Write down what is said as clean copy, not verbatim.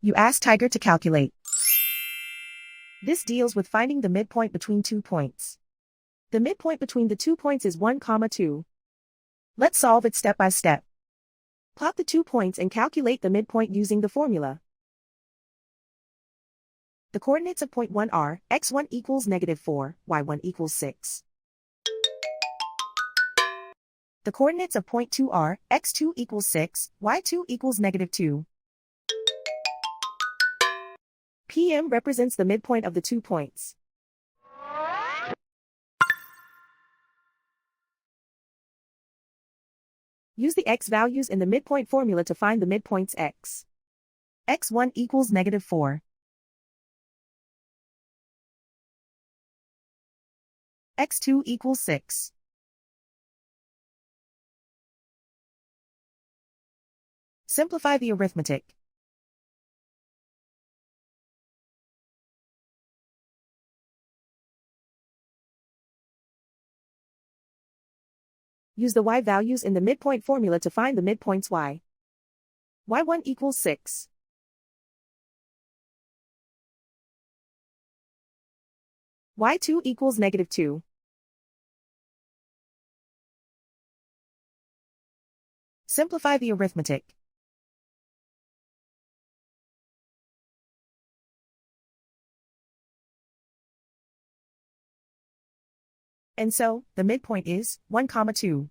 You ask Tiger to calculate. This deals with finding the midpoint between 2 points. The midpoint between the 2 points is 1, 2. Let's solve it step by step. Plot the 2 points and calculate the midpoint using the formula. The coordinates of point 1 are x1 equals -4, y1 equals 6. The coordinates of point 2 are x2 equals 6, y2 equals -2. PM represents the midpoint of the 2 points. Use the x values in the midpoint formula to find the midpoints x. x1 equals -4. x2 equals 6. Simplify the arithmetic. Use the y values in the midpoint formula to find the midpoints y. y1 equals 6. y2 equals -2. Simplify the arithmetic. And so, the midpoint is 1, 2.